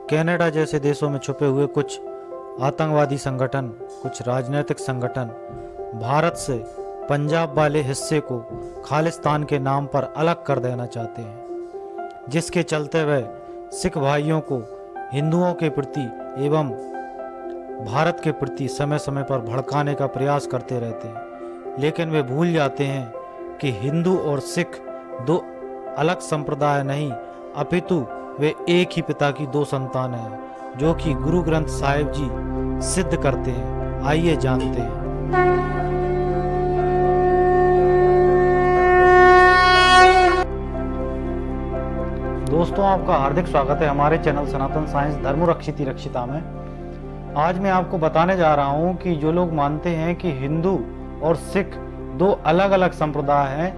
Canada जैसे देशों में छुपे हुए कुछ आतंकवादी संगठन, कुछ राजनीतिक संगठन भारत से पंजाब वाले हिस्से को खालिस्तान के नाम पर अलग कर देना चाहते हैं, जिसके चलते वह सिख भाइयों को हिंदुओं के प्रति एवं भारत के प्रति समय समय पर भड़काने का प्रयास करते रहते हैं। लेकिन वे भूल जाते हैं कि हिंदू और सिख दो अलग संप्रदाय नहीं, अपितु वे एक ही पिता की दो संतान हैं, जो कि गुरु ग्रंथ साहिब जी सिद्ध करते हैं। आइए जानते हैं। दोस्तों, आपका हार्दिक स्वागत है हमारे चैनल सनातन साइंस धर्म रक्षिति रक्षिता में। आज मैं आपको बताने जा रहा हूं कि जो लोग मानते हैं कि हिंदू और सिख दो अलग अलग संप्रदाय हैं,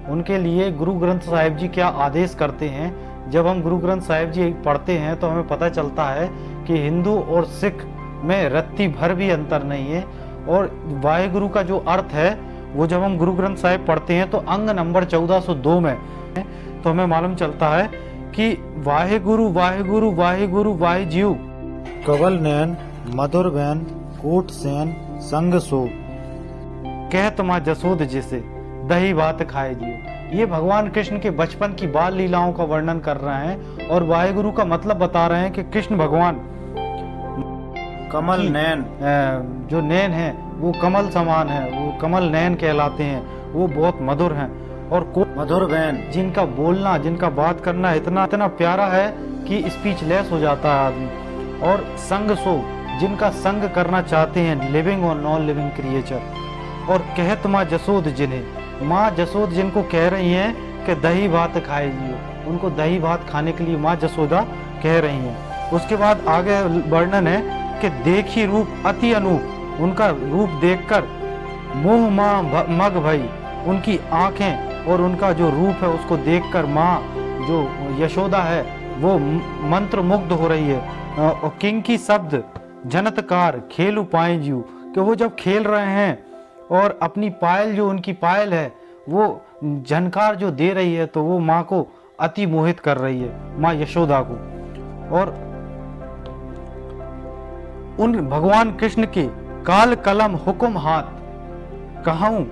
उनके लिए गुरु ग्रंथ साहिब जी क्या आदेश करते हैं। जब हम गुरु ग्रंथ साहिब जी पढ़ते हैं तो हमें पता चलता है कि हिंदू और सिख में रत्ती भर भी अंतर नहीं है। और वाहेगुरु का जो अर्थ है वो जब हम गुरु ग्रंथ साहिब पढ़ते हैं तो अंग नंबर 1402 में तो हमें मालूम चलता है कि वाहेगुरु वाहेगुरु वाहेगुरु वाहे जीव कवल नयन मधुर बैन कोट सैन संग सो कहत मां जसोद जिसे दही भात खाए जियो। ये भगवान कृष्ण के बचपन की बाल लीलाओं का वर्णन कर रहे हैं और वाहेगुरु का मतलब बता रहे हैं कि कृष्ण भगवान कमल नयन, जो नयन है वो कमल समान है, वो कमल नयन कहलाते हैं, वो बहुत मधुर हैं। और मधुर बैन, जिनका बोलना, जिनका बात करना इतना इतना प्यारा है कि स्पीचलेस हो जाता है आदमी। और संग सो, जिनका संग करना चाहते हैं लिविंग और नॉन लिविंग क्रिएचर। और कहत माँ जसोद, जिन्हें माँ जसोद जिनको कह रही हैं कि दही भात खाए जियो, उनको दही भात खाने के लिए माँ जसोदा कह रही हैं। उसके बाद आगे वर्णन है कि देखी रूप अति अनूप, उनका रूप देखकर मोह माँ मग भई, उनकी आंखें और उनका जो रूप है उसको देखकर माँ जो यशोदा है वो मंत्र मुग्ध हो रही है। और किंकी शब्द जनतकार खेलु पाए जीव, कि वो जब खेल रहे हैं और अपनी पायल, जो उनकी पायल है वो झनकार जो दे रही है तो वो माँ को अति मोहित कर रही है, माँ यशोदा को। और उन भगवान कृष्ण के काल कलम हुक्म हाथ, कहूं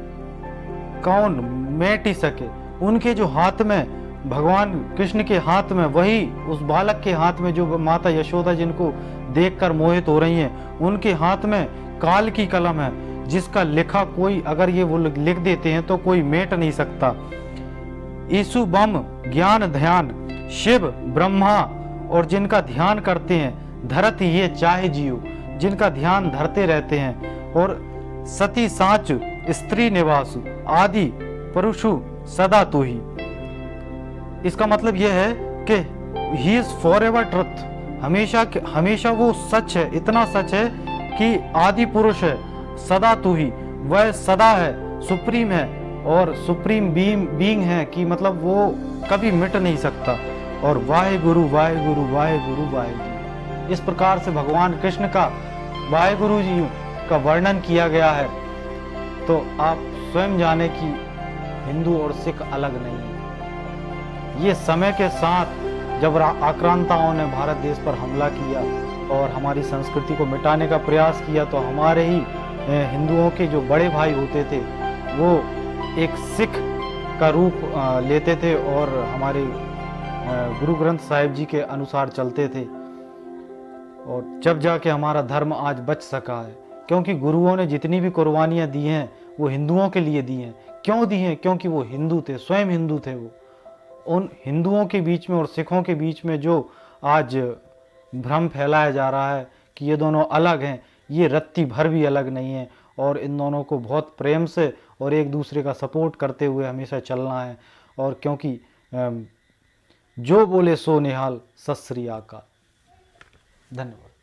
कौन मेट ही सके, उनके जो हाथ में, भगवान कृष्ण के हाथ में, वही उस बालक के हाथ में जो माता यशोदा जिनको देखकर मोहित हो रही हैं, उनके हाथ में काल की कलम है, जिसका लिखा कोई, अगर ये वो लिख देते हैं तो कोई मेट नहीं सकता। ईसु बम ज्ञान ध्यान शिव ब्रह्मा, और जिनका ध्यान करते हैं धरत ये चाहे जियो, जिनका ध्यान धरते रहते हैं। और सती साच स्त्री निवासु आदि पुरुषु सदा तू ही। इसका मतलब यह है कि he is for ever truth, हमेशा वो सच है, इतना सच है कि आदि पुरुष है, सदा तू ही, वह सदा है, सुप्रीम है और सुप्रीम बीइंग है, कि मतलब वो कभी मिट नहीं सकता। और वाहेगुरु वाहेगुरु वाहेगुरु वाहेगुरु, इस प्रकार से भगवान कृष्ण का वाहेगुरु जी का वर्णन किया गया है। तो आप स्वयं जाने कि हिंदू और सिख अलग नहीं है। ये समय के साथ जब आक्रांताओं ने भारत देश पर हमला किया और हमारी संस्कृति को मिटाने का प्रयास किया, तो हमारे ही हिंदुओं के जो बड़े भाई होते थे वो एक सिख का रूप लेते थे और हमारे गुरु ग्रंथ साहिब जी के अनुसार चलते थे। और जब जाके हमारा धर्म आज बच सका है, क्योंकि गुरुओं ने जितनी भी कुर्बानियाँ दी हैं वो हिंदुओं के लिए दी हैं। क्यों दी हैं? क्योंकि वो हिंदू थे, स्वयं हिंदू थे। वो उन हिंदुओं के बीच में और सिखों के बीच में जो आज भ्रम फैलाया जा रहा है कि ये दोनों अलग हैं, ये रत्ती भर भी अलग नहीं है। और इन दोनों को बहुत प्रेम से और एक दूसरे का सपोर्ट करते हुए हमेशा चलना है। और क्योंकि जो बोले सो निहाल, सत श्री अकाल। धन्यवाद।